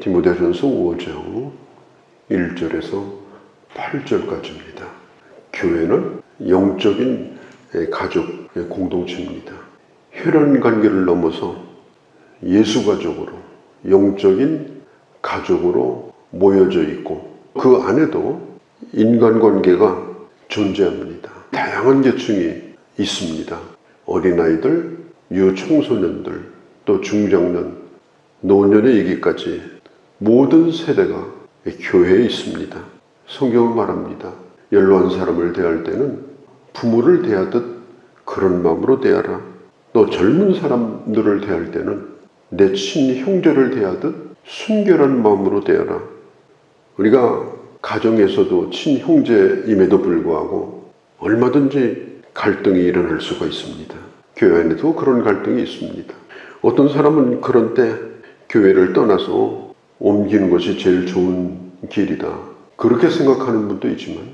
디모데전서 5장 1절에서 8절까지입니다. 교회는 영적인 가족의 공동체입니다. 혈연 관계를 넘어서 예수 가족으로, 영적인 가족으로 모여져 있고 그 안에도 인간관계가 존재합니다. 다양한 계층이 있습니다. 어린아이들, 유청소년들, 또 중장년, 노년에 이르기까지 모든 세대가 교회에 있습니다. 성경은 말합니다. 연로한 사람을 대할 때는 부모를 대하듯 그런 마음으로 대하라. 또 젊은 사람들을 대할 때는 내 친형제를 대하듯 순결한 마음으로 대하라. 우리가 가정에서도 친형제임에도 불구하고 얼마든지 갈등이 일어날 수가 있습니다. 교회 안에도 그런 갈등이 있습니다. 어떤 사람은 그런 때 교회를 떠나서 옮기는 것이 제일 좋은 길이다, 그렇게 생각하는 분도 있지만,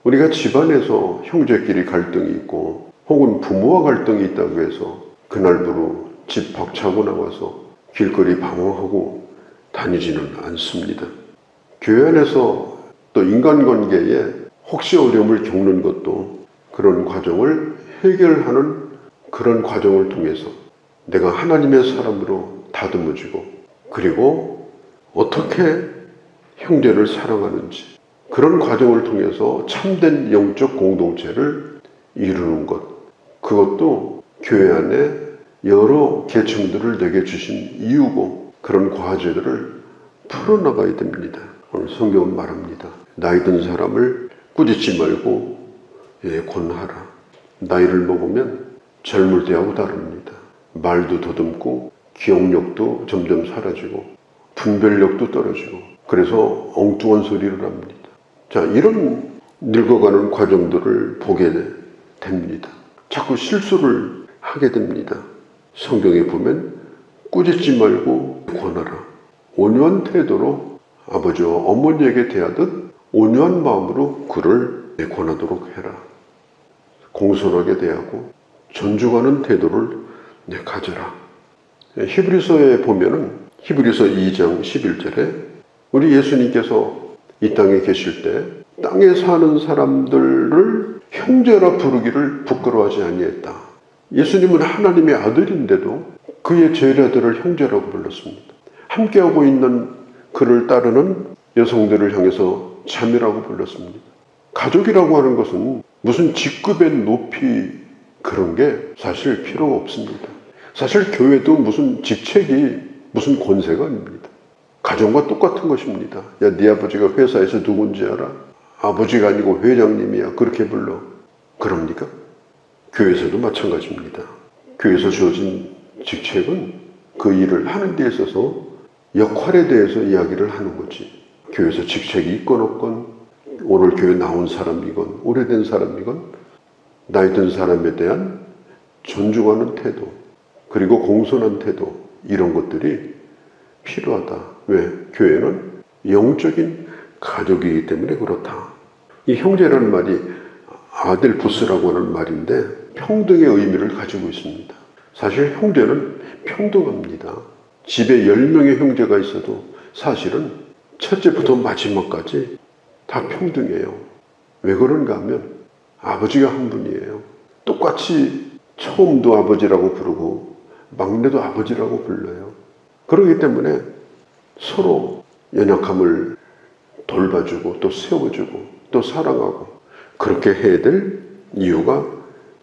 우리가 집안에서 형제끼리 갈등이 있고 혹은 부모와 갈등이 있다고 해서 그날부로 집 박차고 나와서 길거리 방황하고 다니지는 않습니다. 교회 안에서 또 인간관계에 혹시 어려움을 겪는 것도 그런 과정을 해결하는 그런 과정을 통해서 내가 하나님의 사람으로 다듬어지고, 그리고 어떻게 형제를 사랑하는지, 그런 과정을 통해서 참된 영적 공동체를 이루는 것, 그것도 교회 안에 여러 계층들을 내게 주신 이유고, 그런 과제들을 풀어나가야 됩니다. 오늘 성경은 말합니다. 나이 든 사람을 꾸짖지 말고 권하라. 나이를 먹으면 젊을 때하고 다릅니다. 말도 더듬고 기억력도 점점 사라지고 분별력도 떨어지고, 그래서 엉뚱한 소리를 합니다. 자, 이런 늙어가는 과정들을 보게 됩니다. 자꾸 실수를 하게 됩니다. 성경에 보면 꾸짖지 말고 권하라. 온유한 태도로 아버지와 어머니에게 대하듯 온유한 마음으로 그를 권하도록 해라. 공손하게 대하고 존중하는 태도를 가져라. 히브리서에 보면은 히브리서 2장 11절에 우리 예수님께서 이 땅에 계실 때 땅에 사는 사람들을 형제라 부르기를 부끄러워하지 아니했다. 예수님은 하나님의 아들인데도 그의 제자들을 형제라고 불렀습니다. 함께하고 있는 그를 따르는 여성들을 향해서 자매라고 불렀습니다. 가족이라고 하는 것은 무슨 직급의 높이, 그런 게 사실 필요가 없습니다. 사실 교회도 무슨 직책이, 무슨 권세가 아닙니다. 가정과 똑같은 것입니다. 야, 네 아버지가 회사에서 누군지 알아? 아버지가 아니고 회장님이야, 그렇게 불러. 그럽니까? 교회에서도 마찬가지입니다. 교회에서 주어진 직책은 그 일을 하는 데 있어서 역할에 대해서 이야기를 하는 거지. 교회에서 직책이 있건 없건, 오늘 교회 나온 사람이건 오래된 사람이건, 나이 든 사람에 대한 존중하는 태도, 그리고 공손한 태도, 이런 것들이 필요하다. 왜? 교회는 영적인 가족이기 때문에 그렇다. 이 형제라는 말이 아델푸스라고 하는 말인데 평등의 의미를 가지고 있습니다. 사실 형제는 평등합니다. 집에 10명의 형제가 있어도 사실은 첫째부터 마지막까지 다 평등해요. 왜 그런가 하면 아버지가 한 분이에요. 똑같이 처음도 아버지라고 부르고 막내도 아버지라고 불러요. 그렇기 때문에 서로 연약함을 돌봐주고 또 세워주고 또 사랑하고, 그렇게 해야 될 이유가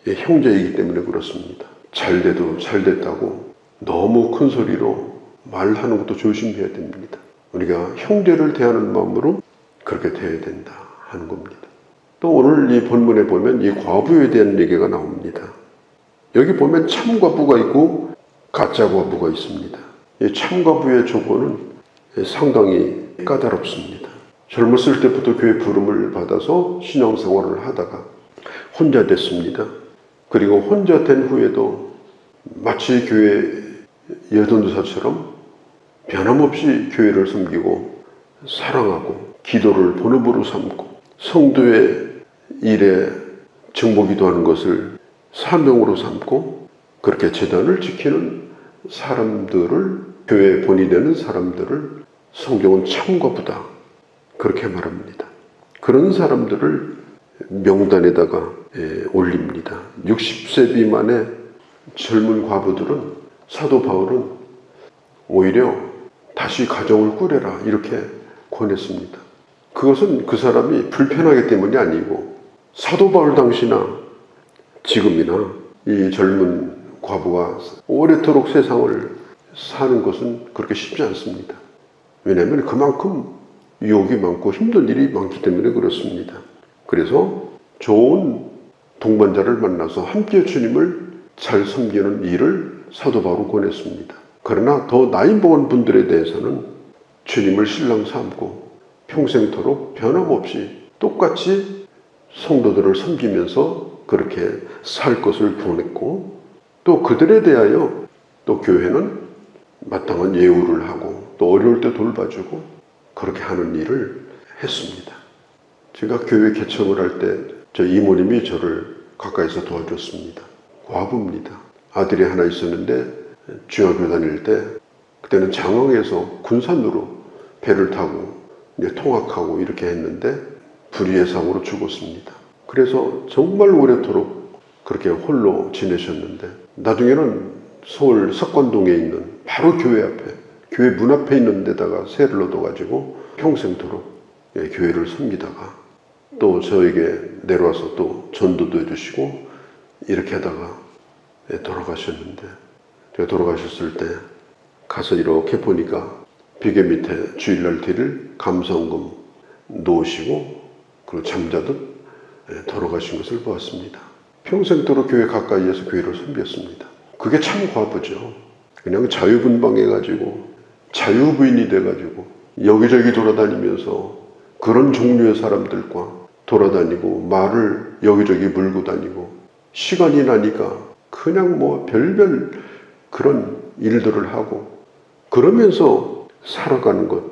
형제이기 때문에 그렇습니다. 잘돼도 잘됐다고 너무 큰 소리로 말하는 것도 조심해야 됩니다. 우리가 형제를 대하는 마음으로 그렇게 대해야 된다 하는 겁니다. 또 오늘 이 본문에 보면 이 과부에 대한 얘기가 나옵니다. 여기 보면 참과부가 있고 가짜 과부가 있습니다. 이 참과부의 조건은 상당히 까다롭습니다. 젊었을 때부터 교회 부름을 받아서 신앙생활을 하다가 혼자 됐습니다. 그리고 혼자 된 후에도 마치 교회 여전도사처럼 변함없이 교회를 섬기고 사랑하고 기도를 본업으로 삼고 성도의 일에 증보기도하는 것을 사명으로 삼고, 그렇게 제단을 지키는 사람들을, 교회에 본이 되는 사람들을 성경은 참과부다 그렇게 말합니다. 그런 사람들을 명단에다가 올립니다. 60세 미만의 젊은 과부들은 사도 바울은 오히려 다시 가정을 꾸려라 이렇게 권했습니다. 그것은 그 사람이 불편하기 때문이 아니고 사도 바울 당시나 지금이나 이 젊은 과부가 오래도록 세상을 사는 것은 그렇게 쉽지 않습니다. 왜냐하면 그만큼 유혹이 많고 힘든 일이 많기 때문에 그렇습니다. 그래서 좋은 동반자를 만나서 함께 주님을 잘 섬기는 일을 사도 바울은 권했습니다. 그러나 더 나이 먹은 분들에 대해서는 주님을 신랑 삼고 평생토록 변함없이 똑같이 성도들을 섬기면서 그렇게 살 것을 권했고, 또 그들에 대하여 또 교회는 마땅한 예우를 하고 또 어려울 때 돌봐주고 그렇게 하는 일을 했습니다. 제가 교회 개척을 할 때 저 이모님이 저를 가까이서 도와줬습니다. 과부입니다. 아들이 하나 있었는데 중학교 다닐 때 그때는 장흥에서 군산으로 배를 타고 이제 통학하고 이렇게 했는데 불의의 사고로 죽었습니다. 그래서 정말 오래도록 그렇게 홀로 지내셨는데 나중에는 서울 석관동에 있는 바로 교회 앞에, 교회 문 앞에 있는 데다가 세를 얻어가지고 평생토록 교회를 섬기다가 또 저에게 내려와서 또 전도도 해주시고 이렇게 하다가 돌아가셨는데, 제가 돌아가셨을 때 가서 이렇게 보니까 비계 밑에 주일날 드릴 감성금 놓으시고 그리고 잠자듯 돌아가신 것을 보았습니다. 평생토록 교회 가까이에서 교회를 섬겼습니다. 그게 참 과부죠. 그냥 자유분방해가지고 자유부인이 돼가지고 여기저기 돌아다니면서 그런 종류의 사람들과 돌아다니고 말을 여기저기 물고 다니고 시간이 나니까 그냥 뭐 별별 그런 일들을 하고 그러면서 살아가는 것,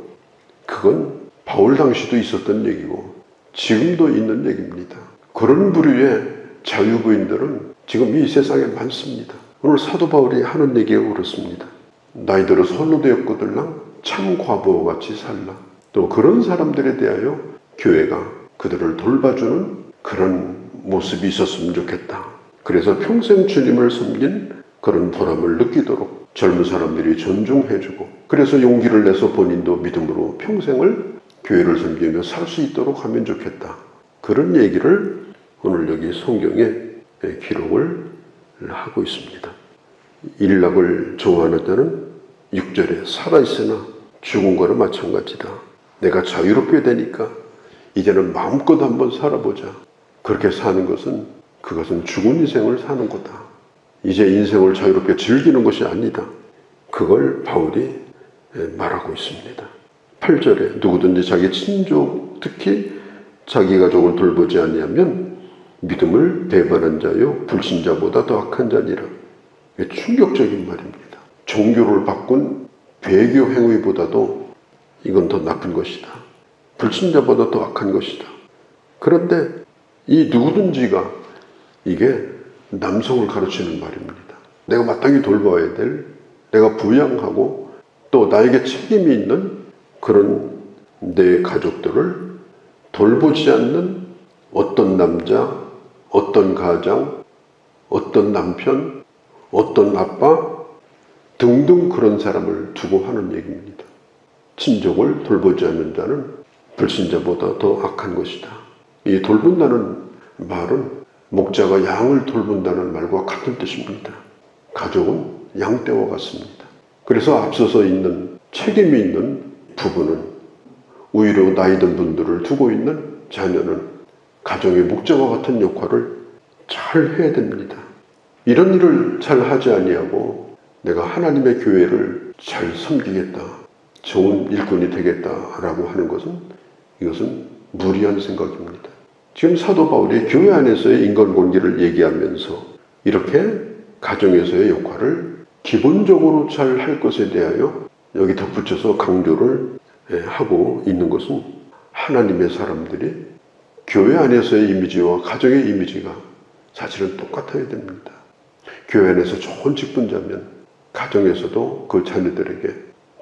그건 바울 당시도 있었던 얘기고 지금도 있는 얘기입니다. 그런 부류의 자유부인들은 지금 이 세상에 많습니다. 오늘 사도 바울이 하는 얘기가 그렇습니다. 나이 들어서 홀로 되었거들랑 참 과부와 같이 살라. 또 그런 사람들에 대하여 교회가 그들을 돌봐주는 그런 모습이 있었으면 좋겠다. 그래서 평생 주님을 섬긴 그런 보람을 느끼도록 젊은 사람들이 존중해주고, 그래서 용기를 내서 본인도 믿음으로 평생을 교회를 섬기며 살 수 있도록 하면 좋겠다. 그런 얘기를 오늘 여기 성경에 기록을 하고 있습니다. 일락을 좋아하는 자는 6절에 살아있으나 죽은 거나 마찬가지다. 내가 자유롭게 되니까 이제는 마음껏 한번 살아보자. 그렇게 사는 것은 그것은 죽은 인생을 사는 거다. 이제 인생을 자유롭게 즐기는 것이 아니다. 그걸 바울이 말하고 있습니다. 8절에 누구든지 자기 친족 특히 자기 가족을 돌보지 아니하면 믿음을 배반한 자요 불신자보다 더 악한 자니라. 충격적인 말입니다. 종교를 바꾼 배교 행위보다도 이건 더 나쁜 것이다. 불신자보다 더 악한 것이다. 그런데 이 누구든지가 이게 남성을 가르치는 말입니다. 내가 마땅히 돌봐야 될, 내가 부양하고 또 나에게 책임이 있는 그런 내 가족들을 돌보지 않는 어떤 남자, 어떤 가장, 어떤 남편, 어떤 아빠 등등 그런 사람을 두고 하는 얘기입니다. 친족을 돌보지 않는 자는 불신자보다 더 악한 것이다. 이 돌본다는 말은 목자가 양을 돌본다는 말과 같은 뜻입니다. 가족은 양떼와 같습니다. 그래서 앞서서 있는 책임이 있는 부부는 오히려 나이 든 분들을 두고 있는 자녀는 가정의 목자와 같은 역할을 잘 해야 됩니다. 이런 일을 잘 하지 아니하고 내가 하나님의 교회를 잘 섬기겠다, 좋은 일꾼이 되겠다라고 하는 것은 이것은 무리한 생각입니다. 지금 사도 바울이 교회 안에서의 인간관계를 얘기하면서 이렇게 가정에서의 역할을 기본적으로 잘 할 것에 대하여 여기 덧붙여서 강조를 하고 있는 것은 하나님의 사람들이 교회 안에서의 이미지와 가정의 이미지가 사실은 똑같아야 됩니다. 교회 안에서 좋은 직분자면 가정에서도 그 자녀들에게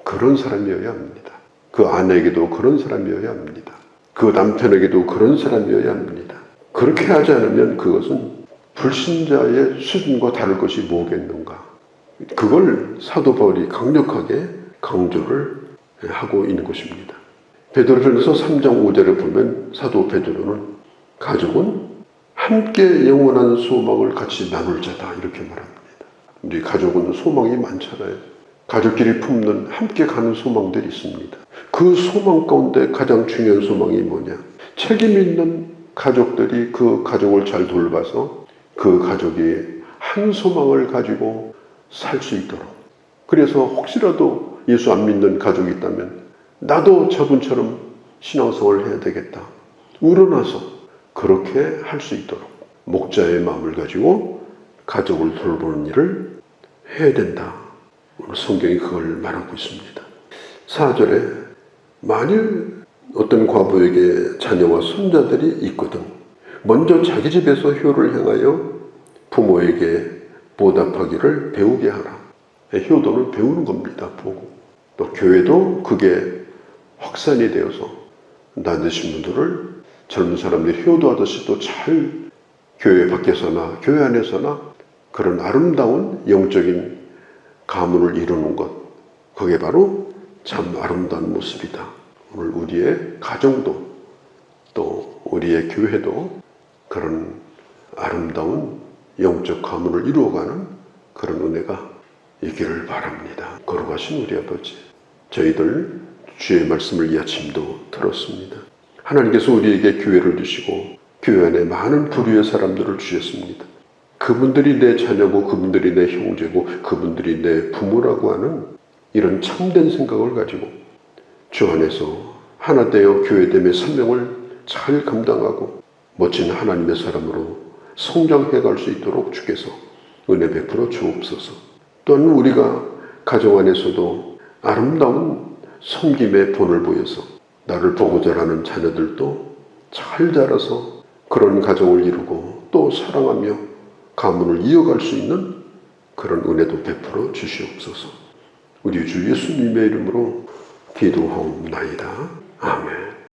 그런 사람이어야 합니다. 그 아내에게도 그런 사람이어야 합니다. 그 남편에게도 그런 사람이어야 합니다. 그렇게 하지 않으면 그것은 불신자의 수준과 다를 것이 뭐겠는가. 그걸 사도 바울이 강력하게 강조를 하고 있는 것입니다. 베드로전서 3장 5절에 보면 사도 베드로는 가족은 함께 영원한 소망을 같이 나눌 자다 이렇게 말합니다. 우리 가족은 소망이 많잖아요. 가족끼리 품는 함께 가는 소망들이 있습니다. 그 소망 가운데 가장 중요한 소망이 뭐냐? 책임 있는 가족들이 그 가족을 잘 돌봐서 그 가족이 한 소망을 가지고 살 수 있도록. 그래서 혹시라도 예수 안 믿는 가족이 있다면 나도 저분처럼 신앙생활을 해야 되겠다. 우러나서 그렇게 할 수 있도록 목자의 마음을 가지고 가족을 돌보는 일을 해야 된다. 오늘 성경이 그걸 말하고 있습니다. 4절에 만일 어떤 과부에게 자녀와 손자들이 있거든 먼저 자기 집에서 효를 행하여 부모에게 보답하기를 배우게 하라. 효도는 배우는 겁니다. 보고. 또 교회도 그게 확산이 되어서 나으신 분들을 젊은 사람들이 효도하듯이 또 잘 교회 밖에서나 교회 안에서나 그런 아름다운 영적인 가문을 이루는 것, 그게 바로 참 아름다운 모습이다. 오늘 우리의 가정도 또 우리의 교회도 그런 아름다운 영적 가문을 이루어가는 그런 은혜가 있기를 바랍니다. 거룩하신 우리 아버지, 저희들 주의 말씀을 이 아침도 들었습니다. 하나님께서 우리에게 교회를 주시고 교회 안에 많은 부류의 사람들을 주셨습니다. 그분들이 내 자녀고 그분들이 내 형제고 그분들이 내 부모라고 하는 이런 참된 생각을 가지고 주 안에서 하나 되어 교회됨의 사명을 잘 감당하고 멋진 하나님의 사람으로 성장해 갈 수 있도록 주께서 은혜 베풀어 주옵소서. 또한 우리가 가정 안에서도 아름다운 섬김의 본을 보여서 나를 보고자 하는 자녀들도 잘 자라서 그런 가정을 이루고 또 사랑하며 가문을 이어갈 수 있는 그런 은혜도 베풀어 주시옵소서. 우리 주 예수님의 이름으로 기도하옵나이다. 아멘.